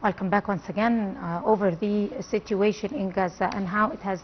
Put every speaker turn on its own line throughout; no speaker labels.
I'll come back once again over the situation in Gaza and how it has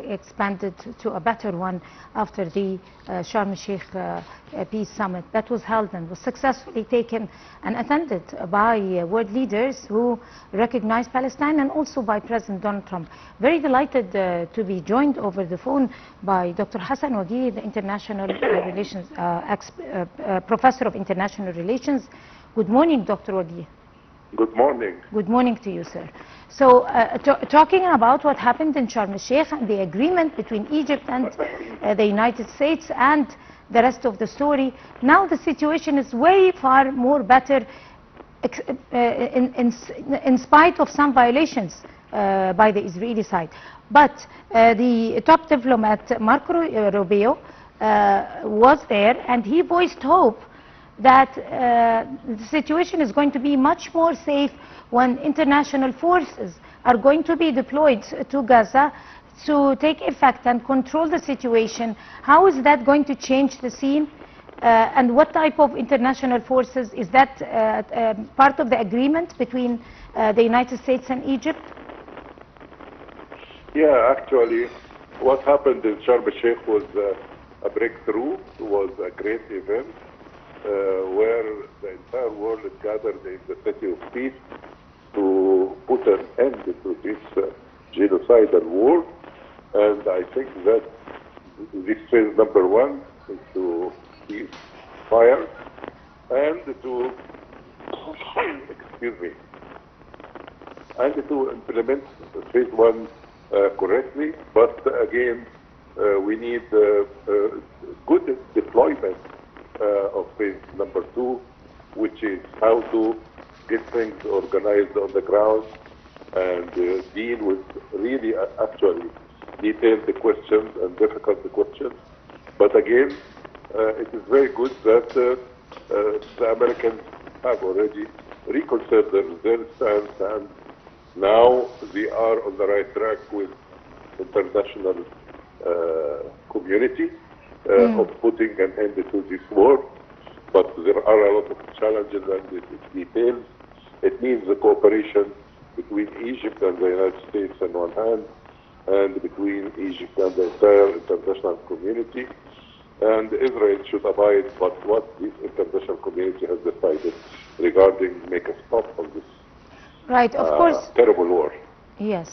expanded to a better one after the Sharm el-Sheikh Peace Summit that was held and was successfully taken and attended by world leaders who recognize Palestine, and also by President Donald Trump. Very delighted to be joined over the phone by Dr. Hassan Wageeh, the International Relations Professor of International Relations. Good morning, Dr. Wageeh.
Good morning.
Good morning to you, sir. So, talking about what happened in Sharm el-Sheikh and the agreement between Egypt and the United States and the rest of the story, now the situation is way far more better in spite of some violations by the Israeli side. But the top diplomat, Marco Rubio, was there, and he voiced hope that the situation is going to be much more safe when international forces are going to be deployed to Gaza to take effect and control the situation. How is that going to change the scene? And what type of international forces? Is that part of the agreement between the United States and Egypt?
Yeah, actually, what happened in Sharm el-Sheikh was a breakthrough. It was a great event. Where the entire world is gathered in the city of peace to put an end to this genocidal war. And I think that this phase number one is to cease fire and to, excuse me, and to implement phase one correctly. But again, we need good deployment of phase number two, which is how to get things organized on the ground and deal with really actually detailed questions and difficult questions. But again, it is very good that the Americans have already reconsidered their stance, and now they are on the right track with international community of putting an end to this war. But there are a lot of challenges and details. It means the cooperation between Egypt and the United States on one hand, and between Egypt and the entire international community. And Israel should abide by what this international community has decided regarding make a stop on this terrible war.
Yes.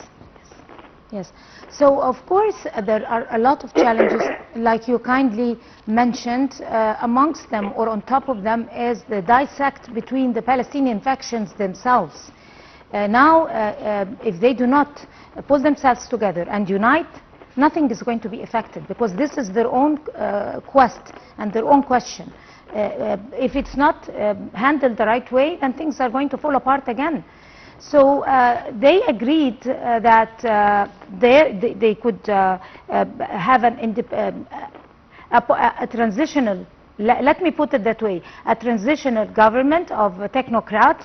Yes. So, of course, there are a lot of challenges, like you kindly mentioned. Amongst them, or on top of them, is the dissect between the Palestinian factions themselves. Now, if they do not pull themselves together and unite, nothing is going to be affected, because this is their own quest and their own question. If it's not handled the right way, then things are going to fall apart again. So they agreed that they could have a transitional, let me put it that way, a transitional government of technocrats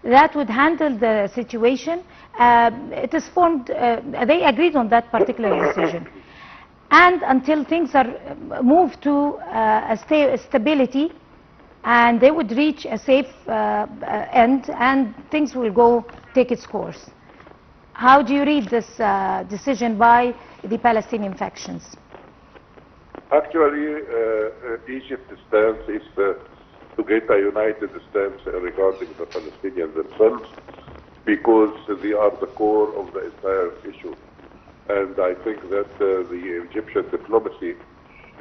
that would handle the situation. It is formed, they agreed on that particular decision. And until things are moved to a stability, and they would reach a safe end, and things will go take its course. How do you read this decision by the Palestinian factions?
Actually, Egypt's stance is to get a united stance regarding the Palestinians themselves, because they are the core of the entire issue. And I think that the Egyptian diplomacy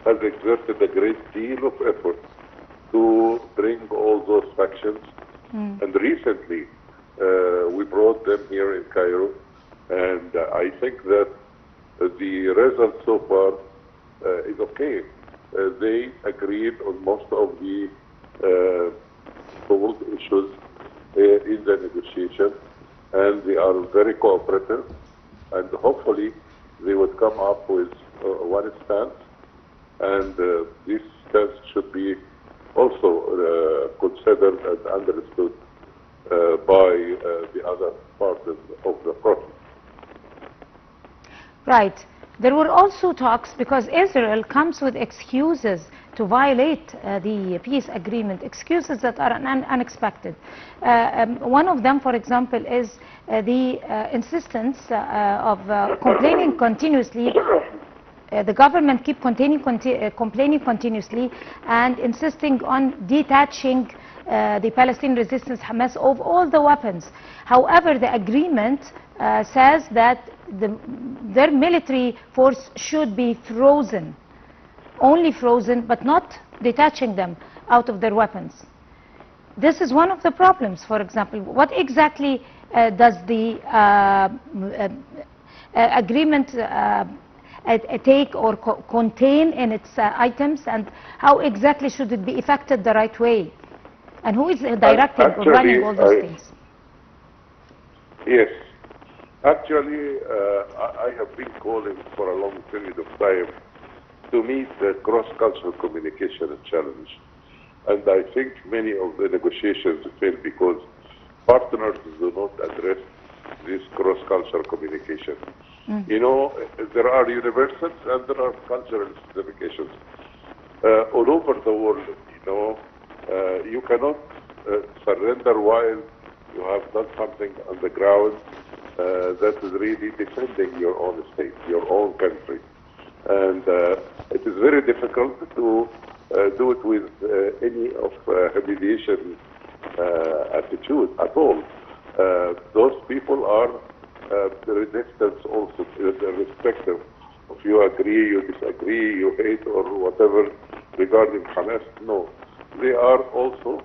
has exerted a great deal of effort to bring all those factions. And recently, we brought them here in Cairo, and I think that the result so far is okay. They agreed on most of the bold issues in the negotiation, and they are very cooperative, and hopefully they would come up with one stance, and this stance should be also considered and understood by the other parties of the process.
Right. There were also talks, because Israel comes with excuses to violate the peace agreement, excuses that are unexpected. One of them, for example, is the insistence of complaining continuously. The government keep complaining continuously and insisting on detaching the Palestinian resistance Hamas of all the weapons. However, the agreement says that their military force should be frozen, only frozen, but not detaching them out of their weapons. This is one of the problems. For example, what exactly does the agreement take or contain in its items, and how exactly should it be effected the right way? And who is directing or running all those things?
Yes. Actually, I have been calling for a long period of time to meet the cross-cultural communication challenge. And I think many of the negotiations fail because partners do not address this cross-cultural communication. You know, there are universals and there are cultural specifications. All over the world, you know, you cannot surrender while you have done something on the ground that is really defending your own state, your own country. And it is very difficult to do it with any of humiliation attitude at all. Those people are the resistance also, irrespective of you agree, you disagree, you hate or whatever regarding Hamas. No, they are also,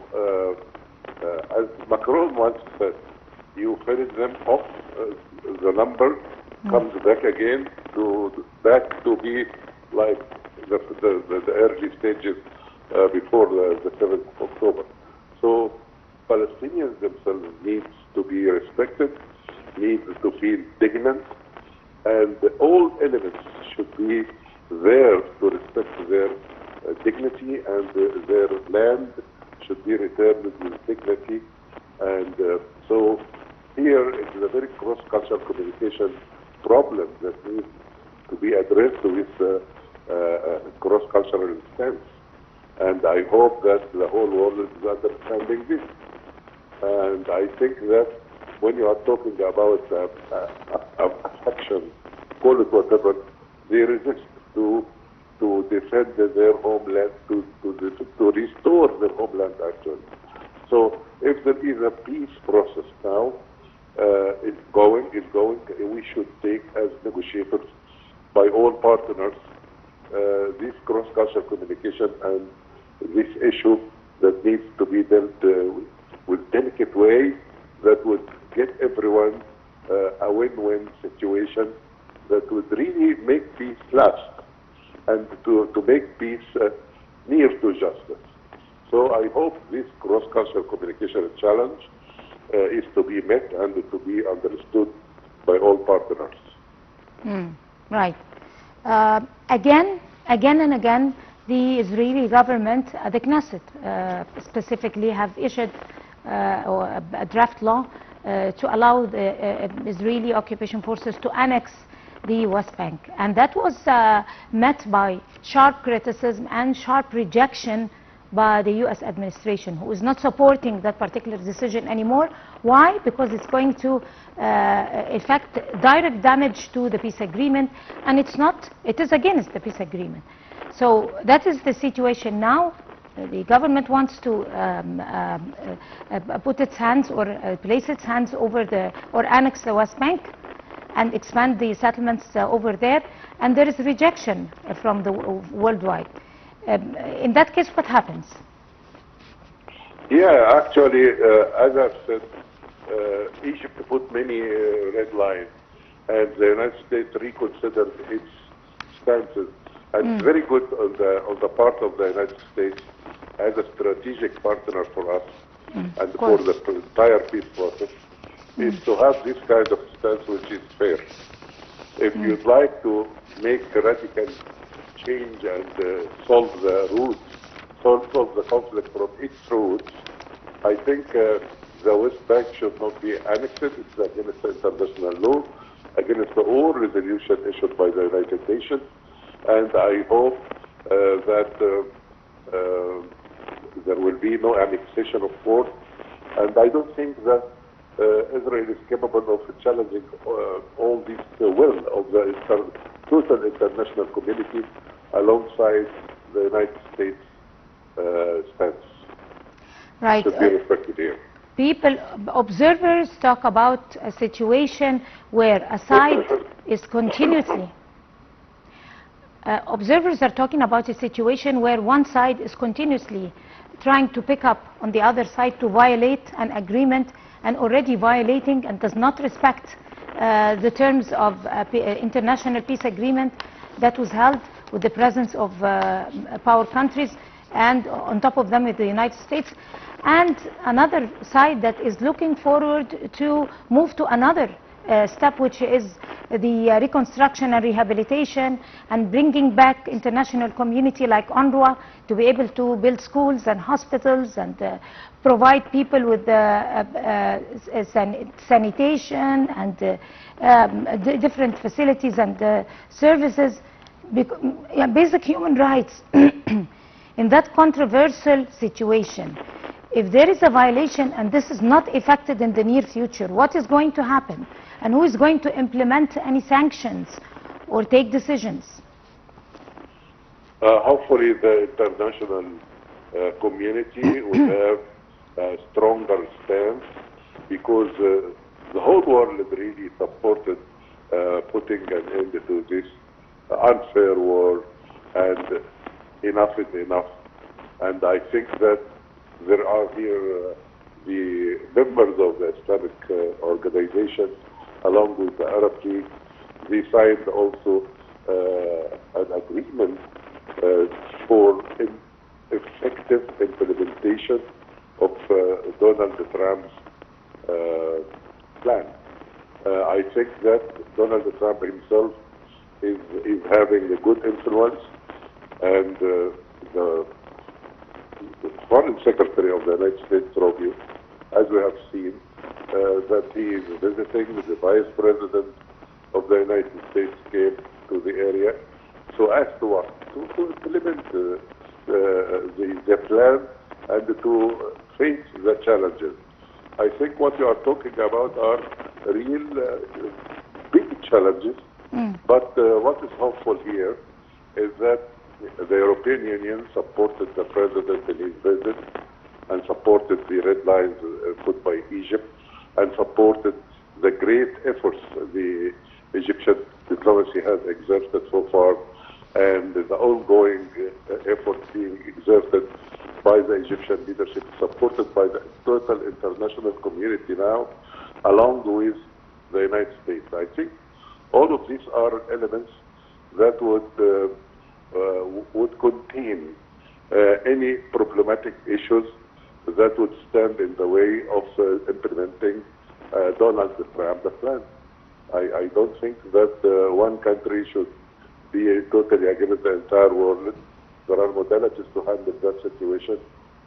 as Macron once said, you finish them off, the number comes back again to be like the early stages before the 7th of October. So Palestinians themselves need to be respected, need to feel dignant, and all elements should be there to respect their dignity, and their land should be returned with dignity. And so here it is a very cross-cultural communication problem that needs to be addressed with cross-cultural stance. And I hope that the whole world is understanding this. And I think that when you are talking about action, call it whatever, they resist to defend their homeland, to restore their homeland actually. So if there is a peace process now, it's going, we should take as negotiators by all partners this cross-cultural communication and this issue that needs to be dealt with delicate way that would get everyone a win-win situation that would really make peace last and to make peace near to justice. So I hope this cross-cultural communication challenge is to be met and to be understood by all partners.
Right. Again and again, the Israeli government, the Knesset specifically, have issued a draft law to allow the Israeli occupation forces to annex the West Bank. And that was met by sharp criticism and sharp rejection by the U.S. administration, who is not supporting that particular decision anymore. Why? Because it's going to effect direct damage to the peace agreement, and it is against the peace agreement. So that is the situation now. The government wants to put its hands or place its hands over or annex the West Bank and expand the settlements over there, and there is rejection from the worldwide. In that case, what happens?
Yeah, actually, as I've said, Egypt put many red lines, and the United States reconsidered its stances. And it's very good on the part of the United States as a strategic partner for us and for the entire peace process, is to have this kind of stance which is fair. If you'd like to make a radical change and solve the roots, solve the conflict from its roots, I think the West Bank should not be annexed. It's against international law, against all resolution issued by the United Nations. And I hope that there will be no annexation of port, and I don't think that Israel is capable of challenging all this will of the total international community alongside the United States stance.
Right.
Should be respected here.
Observers talk about a situation where a side is continuously. Observers are talking about a situation where one side is continuously trying to pick up on the other side to violate an agreement and already violating and does not respect the terms of international peace agreement that was held with the presence of power countries, and on top of them with the United States, and another side that is looking forward to move to another step, which is the reconstruction and rehabilitation and bringing back international community like UNRWA to be able to build schools and hospitals and provide people with sanitation and different facilities and services, basic human rights. In that controversial situation, if there is a violation and this is not effected in the near future, what is going to happen? And who is going to implement any sanctions or take decisions?
Hopefully the international community will have a stronger stance, because the whole world really supported putting an end to this unfair war, and enough is enough. And I think that there are here the members of the Islamic organization, along with the Arab League. They signed also an agreement for effective implementation of Donald Trump's plan. I think that Donald Trump himself is having a good influence, and the Foreign Secretary of the United States, Rubio, as we have seen, that he is visiting, the Vice President of the United States came to the area. So as to what? To implement the plan and to face the challenges. I think what you are talking about are real big challenges, but what is hopeful here is that the European Union supported the President in his visit and supported the red lines put by Egypt and supported the great efforts the Egyptian diplomacy has exerted so far, and the ongoing effort being exerted by the Egyptian leadership, supported by the total international community now, along with the United States. I think all of these are elements that would contain any problematic issues that would stand in the way of implementing Donald Trump's plan. I don't think that one country should be totally against the entire world. There are modalities to handle that situation,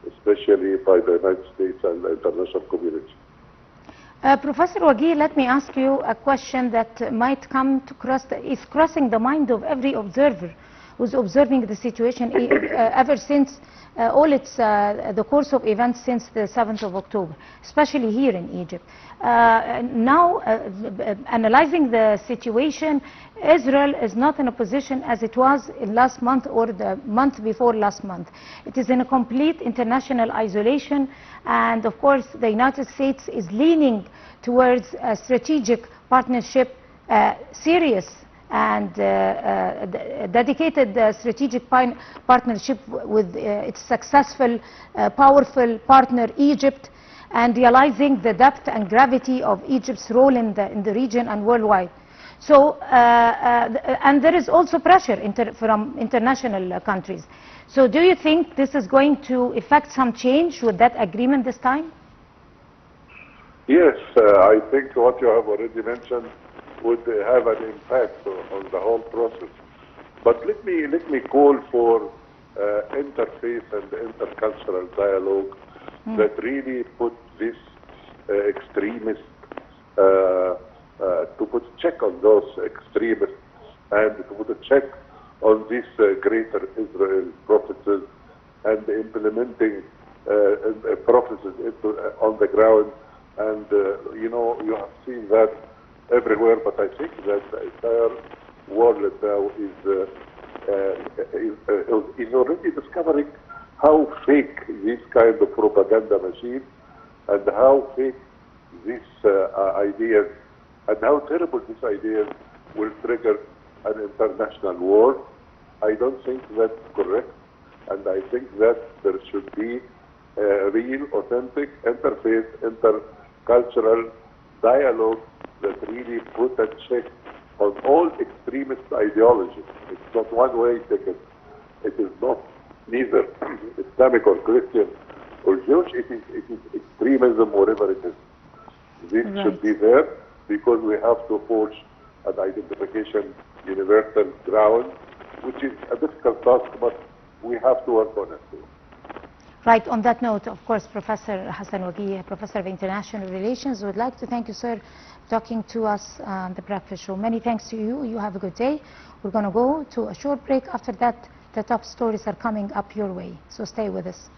especially by the United States and the international community.
Professor Wageeh, let me ask you a question that might come to is crossing the mind of every observer who's observing the situation ever since the course of events since the 7th of October, especially here in Egypt. Now, analyzing the situation, Israel is not in a position as it was in last month or the month before last month. It is in a complete international isolation, and of course the United States is leaning towards a strategic partnership, serious and dedicated strategic partnership with its successful, powerful partner Egypt, and realizing the depth and gravity of Egypt's role in the region and worldwide. So, and there is also pressure from international countries. So do you think this is going to effect some change with that agreement this time?
Yes, I think what you have already mentioned would have an impact on the whole process. But let me call for interfaith and intercultural dialogue that really put this extremist, to put a check on those extremists and to put a check on this greater Israel prophecies and implementing processes on the ground. And you know, you have seen that everywhere, but I think that the entire world now is already discovering how fake this kind of propaganda machine, and how fake these ideas, and how terrible these ideas will trigger an international war. I don't think that's correct, and I think that there should be a real, authentic interface, intercultural dialogue that really put a check on all extremist ideologies. It's not one-way ticket. It is not neither Islamic or Christian or Jewish. It is extremism, whatever it is. This should be there, because we have to forge an identification universal ground, which is a difficult task, but we have to work on it too.
Right. On that note, of course, Professor Hassan Wageeh, Professor of International Relations, would like to thank you, sir, for talking to us on the Breakfast Show. Many thanks to you. You have a good day. We're going to go to a short break. After that, the top stories are coming up your way. So stay with us.